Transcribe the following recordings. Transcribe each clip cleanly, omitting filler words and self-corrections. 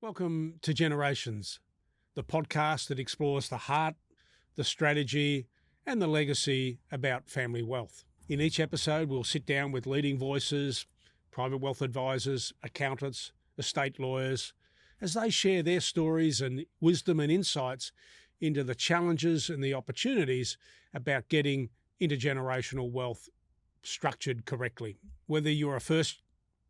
Welcome to Generations, the podcast that explores the heart, the strategy, and the legacy about family wealth. In each episode, we'll sit down with leading voices, private wealth advisors, accountants, estate lawyers, as they share their stories and wisdom and insights into the challenges and the opportunities about getting intergenerational wealth structured correctly. Whether you're a first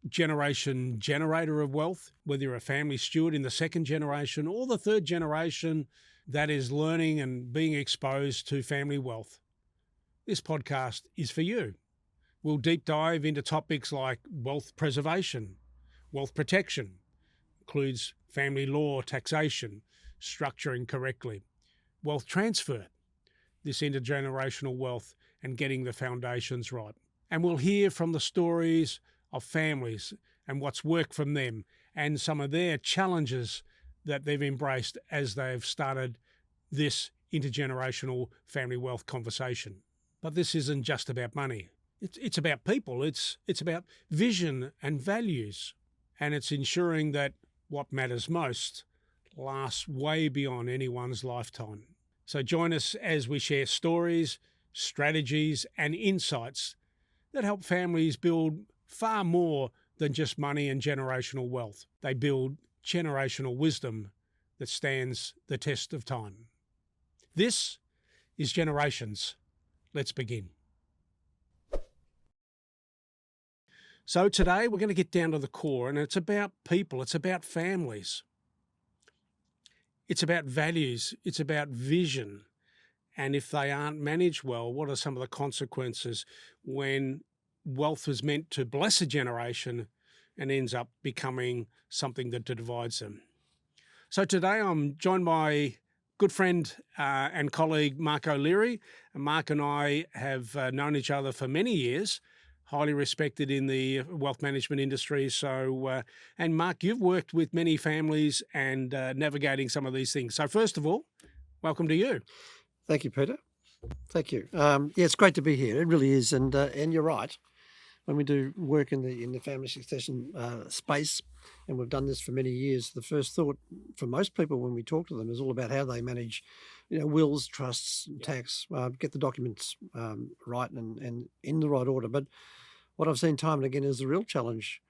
generation generator of wealth, whether you're a family steward in the second generation or the third generation that is learning and being exposed to family wealth, this podcast is for you. We'll deep dive into topics like wealth preservation, wealth protection, includes family law, taxation, structuring correctly, wealth transfer, this intergenerational wealth, and getting the foundations right. And we'll hear from the stories of families and what's worked from them and some of their challenges that they've embraced as they've started this intergenerational family wealth conversation. But this isn't just about money. It's about people. It's about vision and values. And it's ensuring that what matters most lasts way beyond anyone's lifetime. So join us as we share stories, strategies, and insights that help families build far more than just money and generational wealth. They build generational wisdom that stands the test of time. This is Generations. Let's begin. So today we're going to get down to the core, and it's about people, it's about families. It's about values, it's about vision. And if they aren't managed well, what are some of the consequences when wealth was meant to bless a generation and ends up becoming something that divides them? So today I'm joined by good friend and colleague Mark O'Leary. Mark and I have known each other for many years, highly respected in the wealth management industry. So, and Mark, you've worked with many families and navigating some of these things. So first of all, welcome to you. Thank you, Peter. Thank you. Yeah, it's great to be here. It really is, and you're right. When we do work in the family succession space, and we've done this for many years, the first thought for most people when we talk to them is all about how they manage, wills, trusts, tax, get the documents right and in the right order. But what I've seen time and again is the real challenge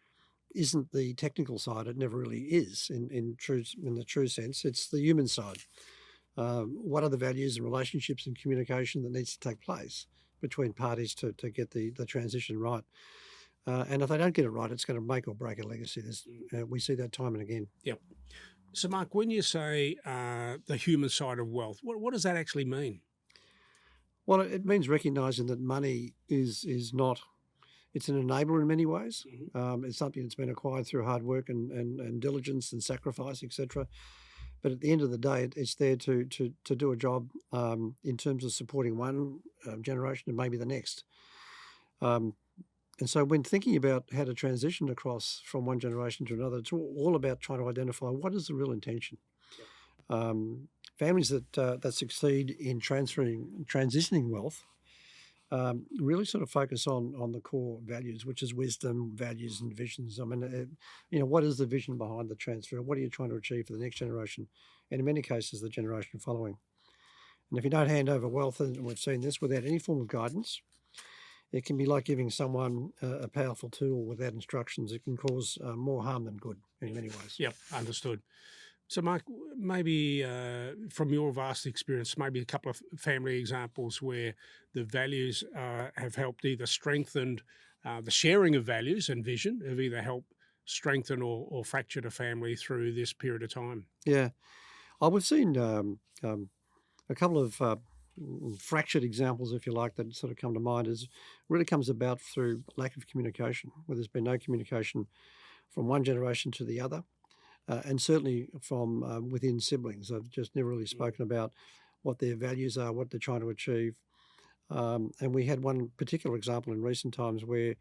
isn't the technical side. It never really is in the true sense. It's the human side. What are the values and relationships and communication that needs to take place between parties to get the transition right? And if they don't get it right, it's going to make or break a legacy. We see that time and again. Yep. So Mark, when you say the human side of wealth, what does that actually mean? Well, it means recognising that money is not, it's an enabler in many ways. Mm-hmm. It's something that's been acquired through hard work and diligence and sacrifice, etc. But at the end of the day, it's there to do a job in terms of supporting one generation and maybe the next. And so when thinking about how to transition across from one generation to another, it's all about trying to identify what is the real intention. Yeah. Families that succeed in transitioning wealth really sort of focus on the core values, which is wisdom, values, and visions. I mean, what is the vision behind the transfer? What are you trying to achieve for the next generation? And in many cases, the generation following. And if you don't hand over wealth, and we've seen this, without any form of guidance, it can be like giving someone a powerful tool without instructions. It can cause more harm than good in many ways. Yep, understood. So, Mark, maybe from your vast experience, maybe a couple of family examples where the values have helped either strengthen the sharing of values and vision, have either helped strengthen or fractured a family through this period of time. Yeah. We've seen a couple of fractured examples, if you like, that sort of come to mind. Is really comes about through lack of communication, where there's been no communication from one generation to the other. And certainly from within siblings. They've just never really spoken about what their values are, what they're trying to achieve. And we had one particular example in recent times where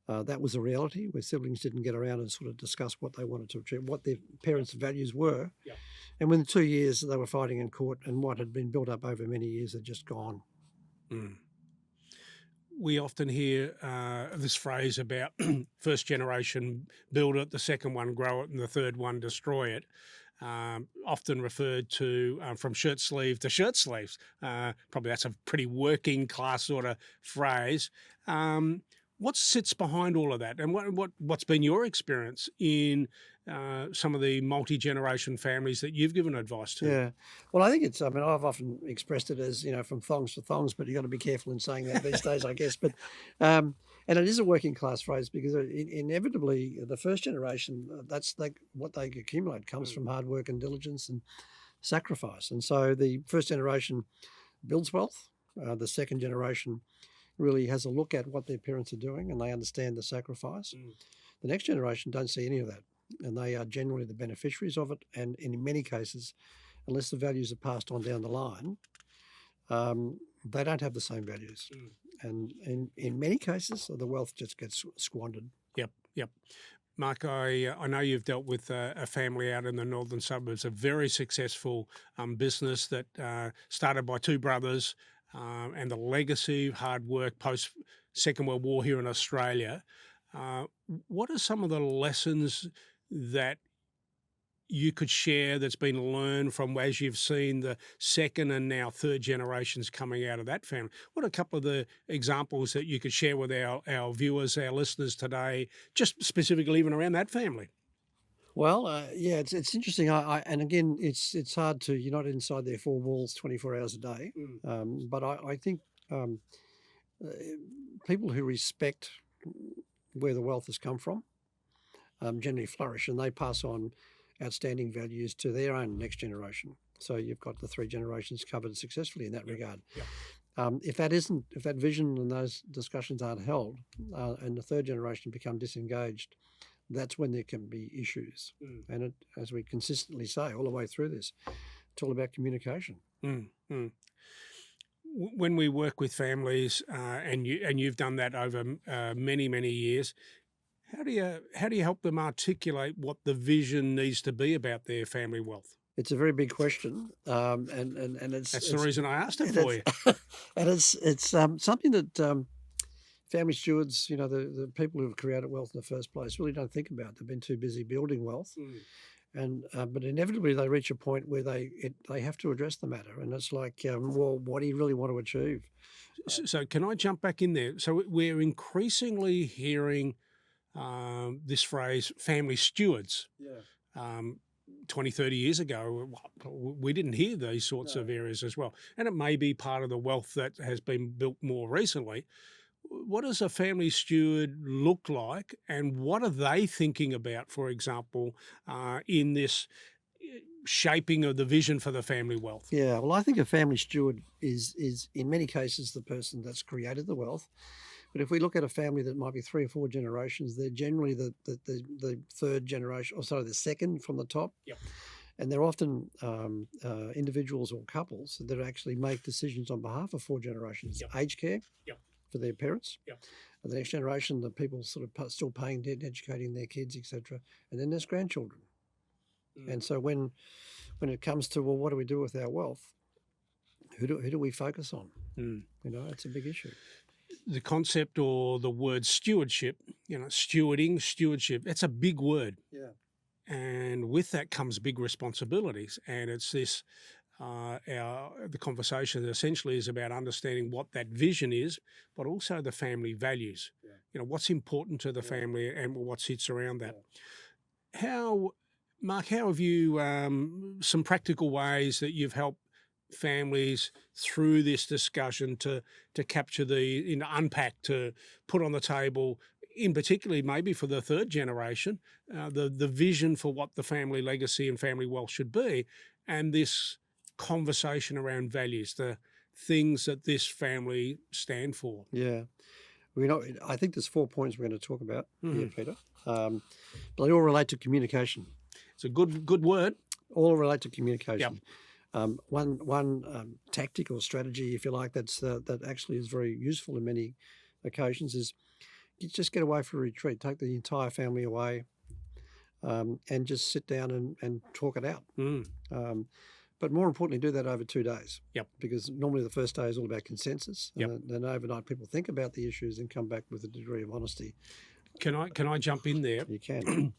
that was a reality, where siblings didn't get around and sort of discuss what they wanted to achieve, what their parents' values were. Yeah. And within 2 years, they were fighting in court, and what had been built up over many years had just gone. Mm. we often hear this phrase about first generation build it, the second one grow it, and the third one destroy it. Often referred to from shirt sleeve to shirt sleeves. Probably that's a pretty working class sort of phrase. What sits behind all of that, and what's been your experience in some of the multi-generation families that you've given advice to? Yeah. Well, I think it's, I mean, I've often expressed it as, from thongs to thongs, but you've got to be careful in saying that these days, I guess. But, and it is a working class phrase because inevitably the first generation, that's like what they accumulate comes from hard work and diligence and sacrifice. And so the first generation builds wealth. The second generation really has a look at what their parents are doing and they understand the sacrifice. The next generation don't see any of that, and they are generally the beneficiaries of it. And in many cases, unless the values are passed on down the line, they don't have the same values. And in many cases, the wealth just gets squandered. Yep. Mark, I know you've dealt with a family out in the northern suburbs, a very successful business that started by two brothers, and the legacy, hard work post Second World War here in Australia. What are some of the lessons that you could share that's been learned from as you've seen the second and now third generations coming out of that family? What are a couple of the examples that you could share with our viewers, our listeners today, just specifically even around that family? Well, yeah, it's interesting. And again, it's hard to, you're not inside their four walls 24 hours a day. But I think people who respect where the wealth has come from generally flourish, and they pass on outstanding values to their own next generation. So you've got the three generations covered successfully in that regard. If that vision and those discussions aren't held, and the third generation become disengaged, that's when there can be issues. And as we consistently say all the way through this, it's all about communication. When we work with families, and you've done that over many years, how do you help them articulate what the vision needs to be about their family wealth? It's a very big question, and it's the reason I asked it for you. And it's something that family stewards, the people who have created wealth in the first place, really don't think about. They've been too busy building wealth, and but inevitably they reach a point where they have to address the matter, and it's like, well, what do you really want to achieve? So can I jump back in there? So we're increasingly hearing this phrase, family stewards. 20, 30 years ago, we didn't hear these sorts of areas as well. And it may be part of the wealth that has been built more recently. What does a family steward look like, and what are they thinking about, for example, in this shaping of the vision for the family wealth? Yeah, well, I think a family steward is in many cases the person that's created the wealth. But if we look at a family that might be 3 or 4 generations, they're generally the third generation, or sorry, the second from the top. And they're often individuals or couples that actually make decisions on behalf of 4 generations. Aged care for their parents. And the next generation, the people sort of still paying debt, educating their kids, etc. And then there's grandchildren. And so when it comes to, well, what do we do with our wealth? Who do we focus on? It's a big issue. The concept or the word stewardship, stewardship, that's a big word. And with that comes big responsibilities. And it's this, the conversation essentially is about understanding what that vision is, but also the family values. What's important to the family and what sits around that. Mark, how have you, some practical ways that you've helped families through this discussion to capture unpack, to put on the table, in particularly maybe for the third generation, the vision for what the family legacy and family wealth should be, and this conversation around values, the things that this family stand for? Yeah. I think there's 4 points we're going to talk about here, Peter. But they all relate to communication. It's a good word. All relate to communication. One tactic or strategy, if you like, that actually is very useful in many occasions is you just get away for a retreat, take the entire family away, and just sit down and talk it out. But more importantly, do that over 2 days. Yep. Because normally the first day is all about consensus. Yep. And then overnight people think about the issues and come back with a degree of honesty. Can I jump in there? You can.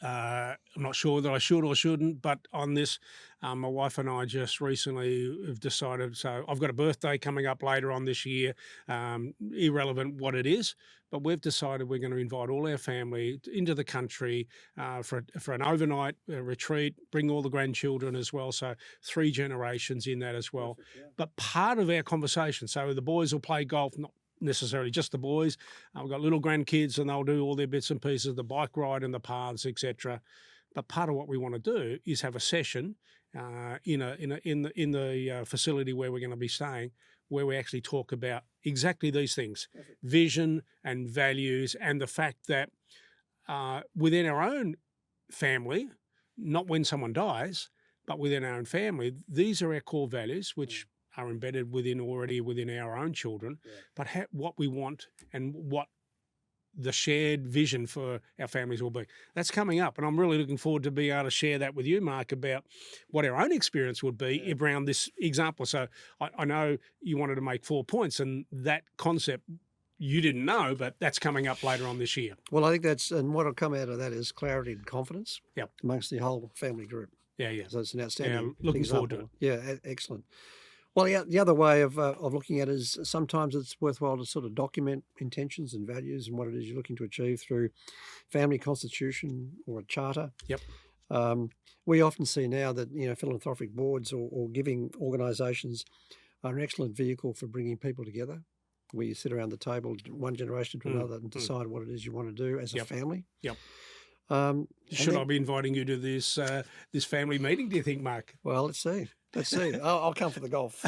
I'm not sure that I should or shouldn't, but on this, my wife and I just recently have decided. So I've got a birthday coming up later on this year, irrelevant what it is, but we've decided we're going to invite all our family into the country for an overnight retreat. Bring all the grandchildren as well, so 3 generations in that as well. Perfect, yeah. But part of our conversation, so the boys will play golf, not necessarily just the boys. We've got little grandkids and they'll do all their bits and pieces, the bike ride and the paths, etc. But part of what we want to do is have a session in the facility where we're going to be staying, where we actually talk about exactly these things: Perfect. vision and values, and the fact that within our own family, not when someone dies, but within our own family, these are our core values, which are embedded already within our own children, but what we want and what the shared vision for our families will be. That's coming up, and I'm really looking forward to being able to share that with you, Mark, about what our own experience would be around this example. So I know you wanted to make 4 points, and that concept you didn't know, but that's coming up later on this year. Well, I think and what will come out of that is clarity and confidence amongst the whole family group. Yeah. So it's an outstanding looking example. forward to it. Yeah, excellent. Well, the other way of looking at it is sometimes it's worthwhile to sort of document intentions and values and what it is you're looking to achieve through family constitution or a charter. Yep. We often see now that philanthropic boards or giving organisations are an excellent vehicle for bringing people together, where you sit around the table, one generation to another, and decide what it is you want to do as a family. Yep. Should I be inviting you to this family meeting, do you think, Mark? Well, let's see. I'll come for the golf.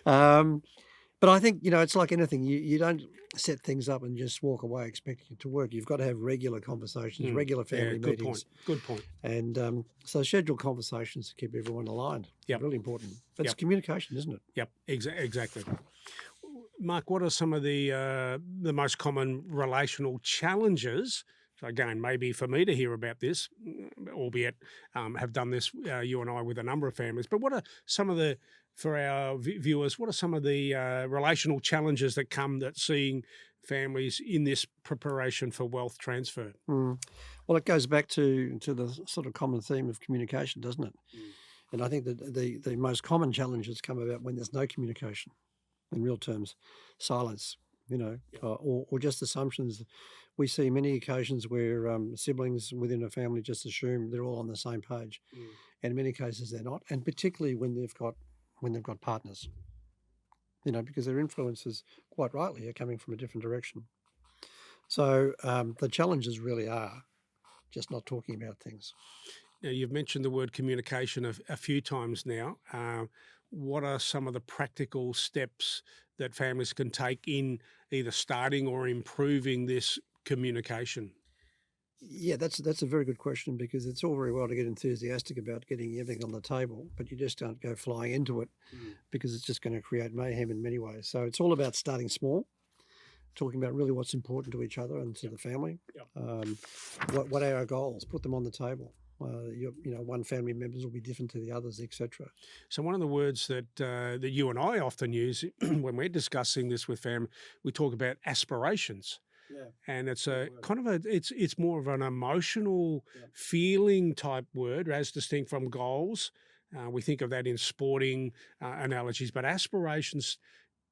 But I think, it's like anything. You don't set things up and just walk away expecting it to work. You've got to have regular conversations, regular family meetings. Good point. And so schedule conversations to keep everyone aligned. Yep. Really important. But it's communication, isn't it? Yep, exactly. Mark, what are some of the most common relational challenges? So again, maybe for me to hear about this, albeit have done this, you and I, with a number of families, but what are some of for our viewers, what are some of the relational challenges that seeing families in this preparation for wealth transfer? Well, it goes back to the sort of common theme of communication, doesn't it? And I think that the most common challenges come about when there's no communication, in real terms, silence, or just assumptions. We see many occasions where siblings within a family just assume they're all on the same page, and in many cases they're not. And particularly when they've got partners, because their influences, quite rightly, are coming from a different direction. So the challenges really are just not talking about things. Now, you've mentioned the word communication a few times now. What are some of the practical steps that families can take in either starting or improving this communication? Yeah, that's a very good question, because it's all very well to get enthusiastic about getting everything on the table, but you just don't go flying into it because it's just going to create mayhem in many ways. So it's all about starting small, talking about really what's important to each other and to the family. What are our goals? Put them on the table. One family members will be different to the others, etc. So one of the words that you and I often use when we're discussing this with family, we talk about aspirations. And it's it's more of an emotional feeling type word, as distinct from goals. We think of that in sporting analogies, but aspirations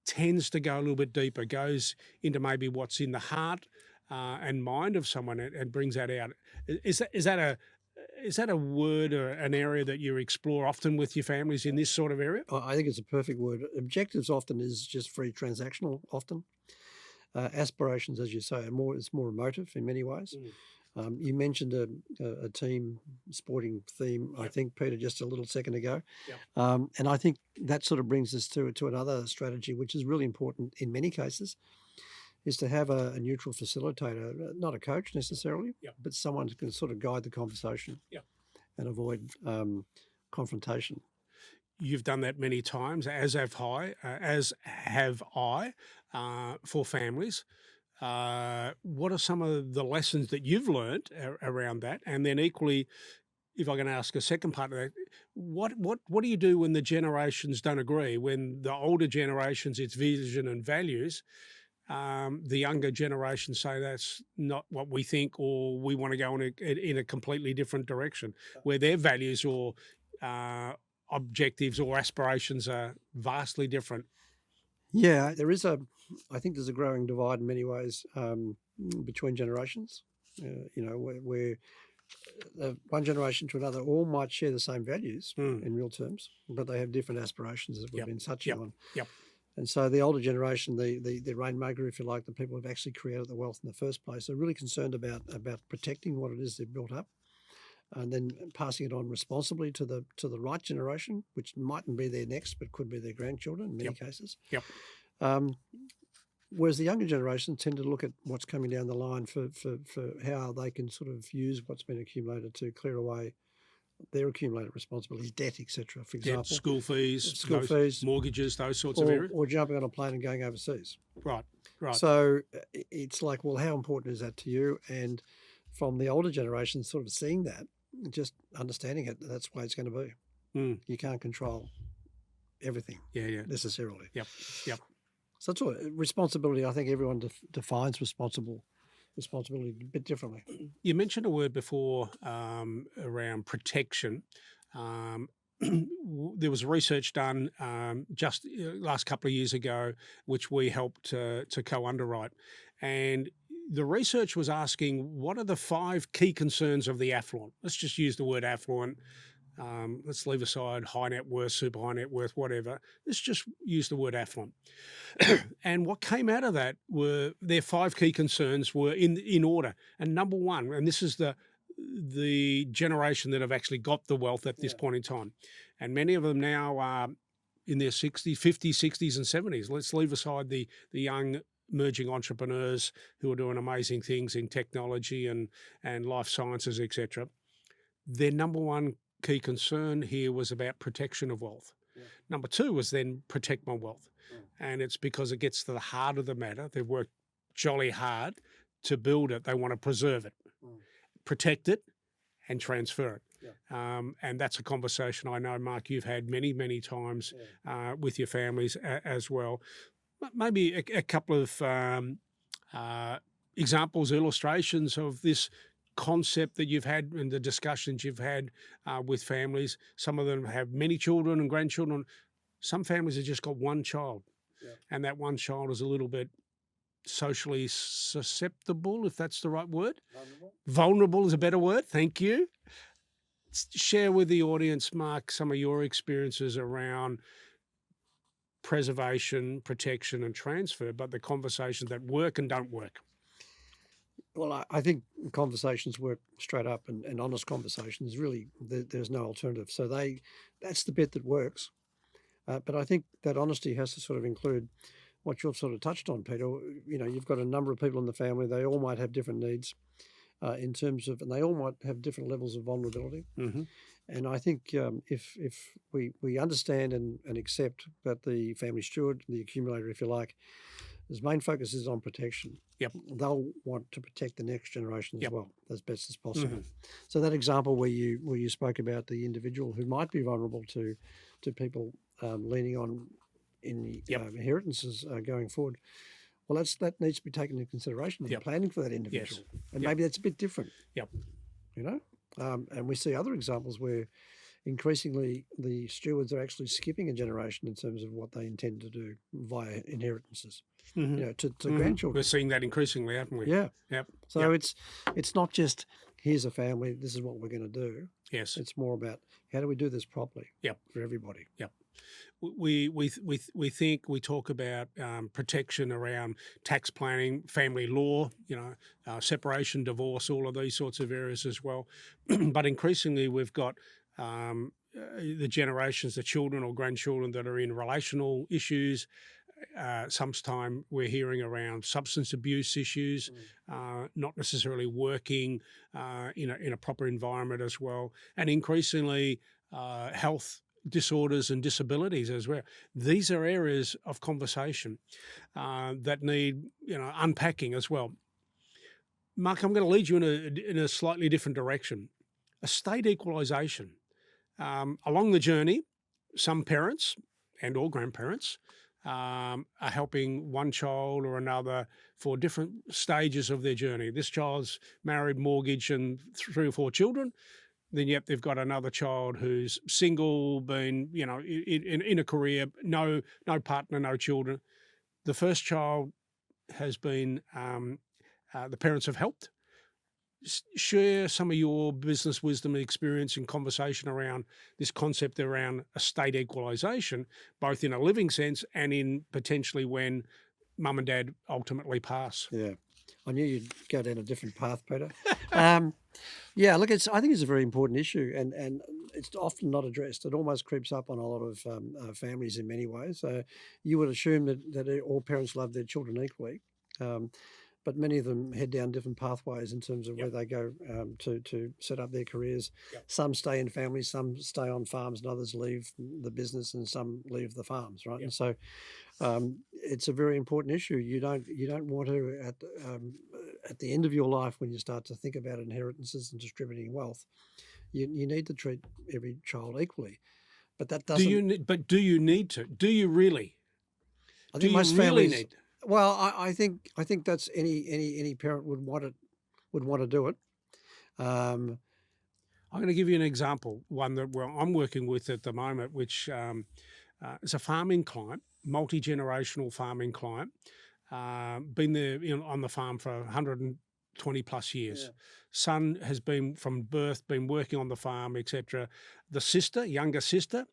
tends to go a little bit deeper, goes into maybe what's in the heart and mind of someone, and brings that out. Is that a word or an area that you explore often with your families in this sort of area? I think it's a perfect word. Objectives often is just very transactional often. Aspirations, as you say, it's more emotive in many ways. You mentioned a team sporting theme, I think, Peter, just a little second ago. And I think that sort of brings us to another strategy, which is really important in many cases, is to have a neutral facilitator, not a coach necessarily, but someone who can sort of guide the conversation and avoid confrontation. You've done that many times, as have I, for families. What are some of the lessons that you've learned around that? And then equally, if I can ask a second part of that, what do you do when the generations don't agree? When the older generations, its vision and values, the younger generation say that's not what we think, or we want to go in a completely different direction, where their values or objectives or aspirations are vastly different. Yeah, I think there's a growing divide in many ways between generations. Where one generation to another all might share the same values in real terms, but they have different aspirations, as we've been touching on. Yep. And so the older generation, the rainmaker, if you like, the people who've actually created the wealth in the first place, are really concerned about protecting what it is they've built up, and then passing it on responsibly to the right generation, which mightn't be their next, but could be their grandchildren in many cases. Yep. Whereas the younger generation tend to look at what's coming down the line for how they can sort of use what's been accumulated to clear away their accumulated responsibilities, debt, etc. For example, school fees, mortgages, those sorts of areas, or jumping on a plane and going overseas. Right. So it's like, well, how important is that to you? And from the older generation, sort of seeing that, just understanding it, that's the way it's going to be. You can't control everything. Necessarily. Yep. So that's all. Responsibility, I think everyone defines responsibility a bit differently. You mentioned a word before around protection. There was research done just last couple of years ago, which we helped to co-underwrite. And the research was asking, what are the 5 key concerns of the affluent? Let's just use the word affluent. Let's leave aside high net worth, super high net worth, whatever. Let's just use the word affluent. And what came out of that were their 5 key concerns were in order. And number one, and this is the generation that have actually got the wealth at this point in time. And many of them now are in their 60s, 50s, 60s and 70s. Let's leave aside the young emerging entrepreneurs who are doing amazing things in technology and life sciences, etc. Their number one key concern here was about protection of wealth. Number 2 was then protect my wealth. And it's because it gets to the heart of the matter. They've worked jolly hard to build it. They want to preserve it, protect it and transfer it. And that's a conversation I know, Mark, you've had many, many times with your families as well. Maybe a couple of examples, illustrations of this concept that you've had and the discussions you've had with families. Some of them have many children and grandchildren. Some families have just got one child, and that one child is a little bit socially susceptible, if that's the right word. Vulnerable is a better word. Thank you. Share with the audience, Mark, some of your experiences around preservation, protection and transfer, but the conversations that work and don't work. Well, I think conversations work straight up, and honest conversations, really, there's no alternative. So that's the bit that works. But I think that honesty has to sort of include what you've sort of touched on, Peter. You've got a number of people in the family. They all might have different needs in terms of, and they all might have different levels of vulnerability. And I think if we understand and accept that the family steward, the accumulator, if you like, his main focus is on protection. They'll want to protect the next generation as well, as best as possible. So that example where you spoke about the individual who might be vulnerable to people leaning on in the inheritances going forward, well, that needs to be taken into consideration in planning for that individual. And maybe that's a bit different. And we see other examples where increasingly the stewards are actually skipping a generation in terms of what they intend to do via inheritances. To grandchildren. We're seeing that increasingly, haven't we? So it's not just here's a family, this is what we're going to do. It's more about how do we do this properly for everybody. We talk about protection around tax planning, family law, separation, divorce, all of these sorts of areas as well. But increasingly we've got the generations, the children or grandchildren that are in relational issues. Sometimes we're hearing around substance abuse issues, not necessarily working in a proper environment as well, and increasingly health disorders and disabilities as well. These are areas of conversation that need unpacking as well. Mark, I'm going to lead you in a slightly different direction. estate equalisation. Along the journey, some parents and or grandparents are helping one child or another for different stages of their journey. This child's married, mortgage, and 3 or 4 children. Then, yep, they've got another child who's single, been, in a career, no partner, no children. The first child has been, the parents have helped. Share some of your business wisdom and experience and conversation around this concept around estate equalisation, both in a living sense and in potentially when mum and dad ultimately pass. Yeah. I knew you'd go down a different path, Peter. Yeah, look, I think it's a very important issue, and it's often not addressed. It almost creeps up on a lot of families in many ways. You would assume that all parents love their children equally, but many of them head down different pathways in terms of where they go to set up their careers. Yep. Some stay in families, some stay on farms, and others leave the business, and some leave the farms, right? Yep. And so it's a very important issue. You don't want to at the end of your life, when you start to think about inheritances and distributing wealth, you need to treat every child equally. But that doesn't. Do you need to? Do you really? I think do most you really families need? Well, I think that's any parent would want to do it. I'm going to give you an example, one that I'm working with at the moment, which is a farming client, multi-generational farming client, been there on the farm for 120 plus years. Yeah. Son has been from birth, been working on the farm, etc. The sister, younger sister,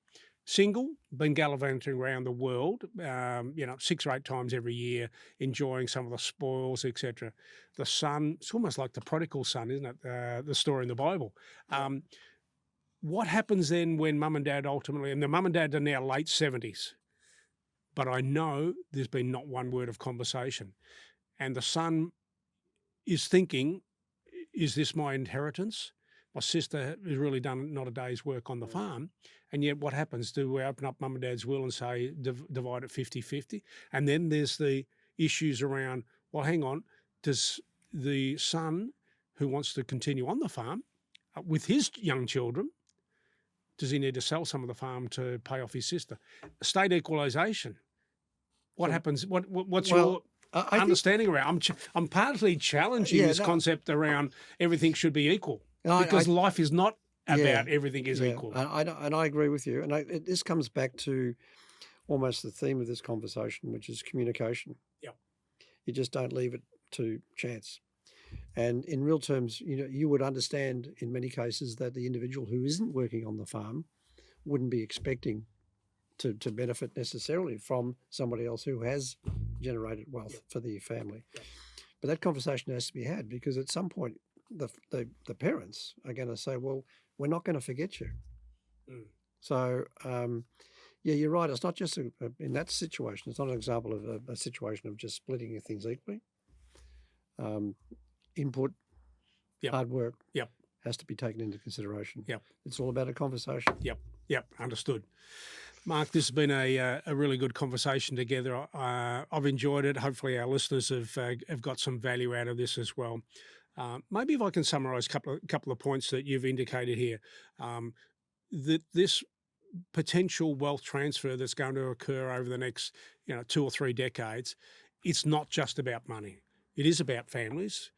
single, been gallivanting around the world, 6 or 8 times every year, enjoying some of the spoils, etc. The son, it's almost like the prodigal son, isn't it? The story in the Bible. What happens then when mum and dad ultimately, and the mum and dad are now late 70s, but I know there's been not one word of conversation. And the son is thinking, is this my inheritance? My sister has really done not a day's work on the farm. And yet what happens? Do we open up mum and dad's will and say divide it 50-50? And then there's the issues around, well, hang on, does the son who wants to continue on the farm with his young children, does he need to sell some of the farm to pay off his sister? Estate equalisation. What happens? What's your understanding around? I'm partly challenging this concept around everything should be equal, because life is not about everything is equal. And I agree with you. And this comes back to almost the theme of this conversation, which is communication. Yeah. You just don't leave it to chance. And in real terms, you would understand in many cases that the individual who isn't working on the farm wouldn't be expecting to benefit necessarily from somebody else who has generated wealth for the family. Yeah. But that conversation has to be had, because at some point the parents are going to say, well, we're not going to forget you. So, you're right. It's not just in that situation. It's not an example of a situation of just splitting things equally. Input, hard work has to be taken into consideration. It's all about a conversation. Understood. Mark, this has been a really good conversation together. I've enjoyed it. Hopefully our listeners have got some value out of this as well. Maybe if I can summarise a couple of points that you've indicated here, that this potential wealth transfer that's going to occur over the next 2 or 3 decades, it's not just about money. It is about families.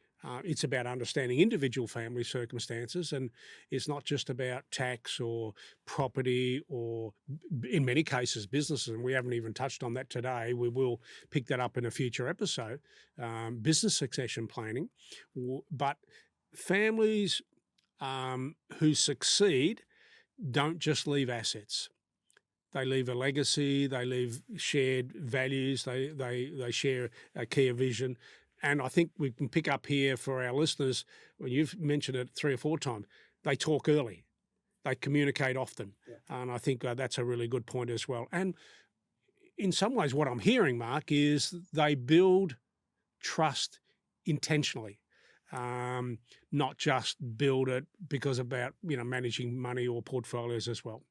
It's about understanding individual family circumstances, and it's not just about tax or property or, in many cases, businesses, and we haven't even touched on that today. We will pick that up in a future episode, business succession planning. But families who succeed don't just leave assets. They leave a legacy, they leave shared values, they share a clear vision. And I think we can pick up here for our listeners, when you've mentioned it 3 or 4 times, they talk early, they communicate often. And I think that's a really good point as well. And in some ways what I'm hearing, Mark, is they build trust intentionally, not just build it because about managing money or portfolios as well.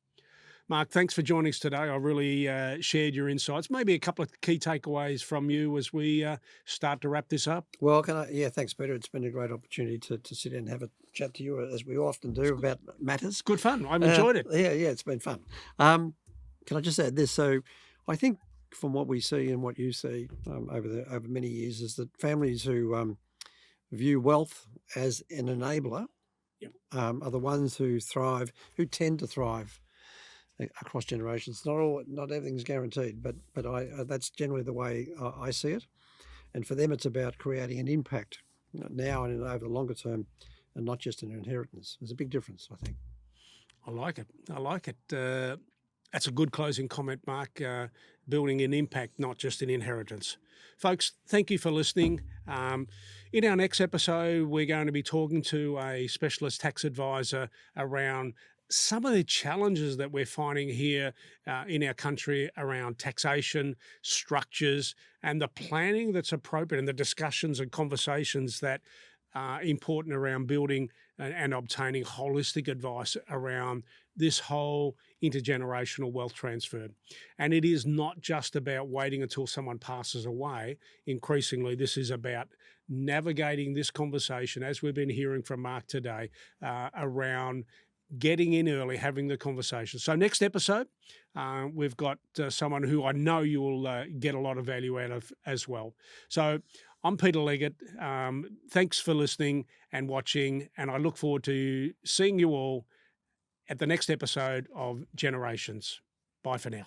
Mark, thanks for joining us today. I really shared your insights. Maybe a couple of key takeaways from you as we start to wrap this up. Well, yeah, thanks, Peter. It's been a great opportunity to sit in and have a chat to you, as we often do, about matters. Good fun. I've enjoyed it. Yeah, it's been fun. Can I just add this? So I think from what we see and what you see over many years is that families who view wealth as an enabler are the ones who tend to thrive across generations. Not everything's guaranteed, but that's generally the way I see it. And for them, it's about creating an impact now and over the longer term, and not just an inheritance. There's a big difference, I think. I like it. That's a good closing comment, Mark. Building an impact, not just an inheritance. Folks, thank you for listening. In our next episode, we're going to be talking to a specialist tax advisor around some of the challenges that we're finding here in our country around taxation, structures, and the planning that's appropriate, and the discussions and conversations that are important around building and obtaining holistic advice around this whole intergenerational wealth transfer. And it is not just about waiting until someone passes away. Increasingly, this is about navigating this conversation, as we've been hearing from Mark today, around getting in early, having the conversation. So next episode, we've got someone who I know you will get a lot of value out of as well. So I'm Peter Leggett. Thanks for listening and watching, and I look forward to seeing you all at the next episode of Generations. Bye for now.